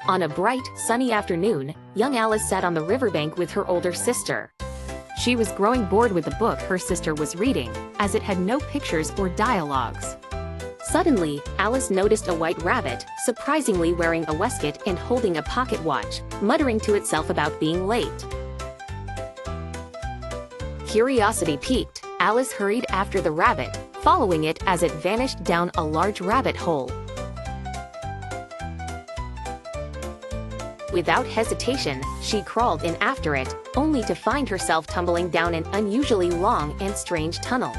On a bright, sunny afternoon, young Alice sat on the riverbank with her older sister. She was growing bored with the book her sister was reading, as it had no pictures or dialogues. Suddenly, Alice noticed a white rabbit, surprisingly wearing a waistcoat and holding a pocket watch, muttering to itself about being late. Curiosity piqued, Alice hurried after the rabbit, following it as it vanished down a large rabbit hole. Without hesitation, she crawled in after it, only to find herself tumbling down an unusually long and strange tunnel.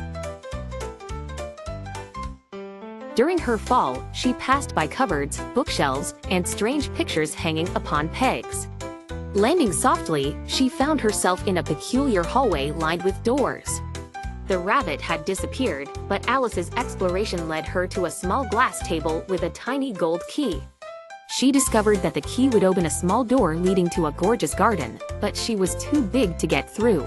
During her fall, she passed by cupboards, bookshelves, and strange pictures hanging upon pegs. Landing softly, she found herself in a peculiar hallway lined with doors. The rabbit had disappeared, but Alice's exploration led her to a small glass table with a tiny gold key. She discovered that the key would open a small door leading to a gorgeous garden, but she was too big to get through.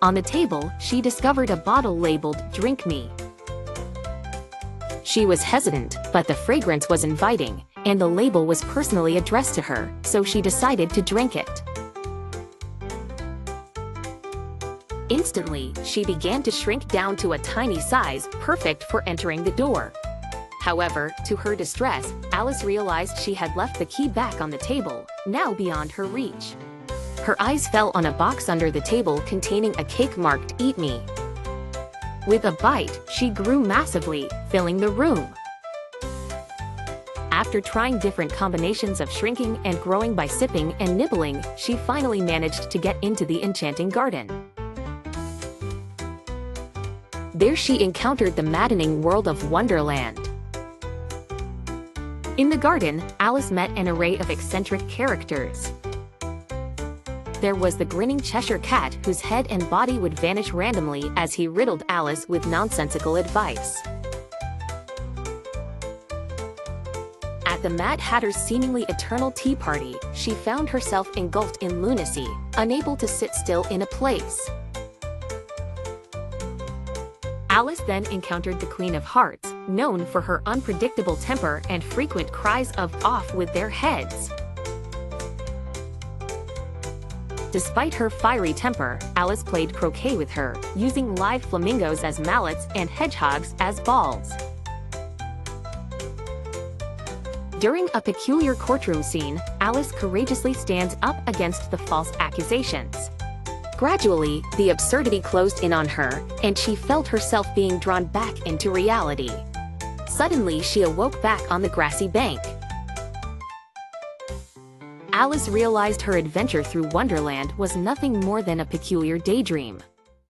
On the table, she discovered a bottle labeled "Drink Me." She was hesitant, but the fragrance was inviting, and the label was personally addressed to her, so she decided to drink it. Instantly, she began to shrink down to a tiny size, perfect for entering the door. However, to her distress, Alice realized she had left the key back on the table, now beyond her reach. Her eyes fell on a box under the table containing a cake marked "Eat Me." With a bite, she grew massively, filling the room. After trying different combinations of shrinking and growing by sipping and nibbling, she finally managed to get into the enchanting garden. There she encountered the maddening world of Wonderland. In the garden, Alice met an array of eccentric characters. There was the grinning Cheshire Cat whose head and body would vanish randomly as he riddled Alice with nonsensical advice. At the Mad Hatter's seemingly eternal tea party, she found herself engulfed in lunacy, unable to sit still in a place. Alice then encountered the Queen of Hearts, known for her unpredictable temper and frequent cries of "off with their heads." Despite her fiery temper, Alice played croquet with her, using live flamingos as mallets and hedgehogs as balls. During a peculiar courtroom scene, Alice courageously stands up against the false accusations. Gradually, the absurdity closed in on her, and she felt herself being drawn back into reality. Suddenly, she awoke back on the grassy bank. Alice realized her adventure through Wonderland was nothing more than a peculiar daydream.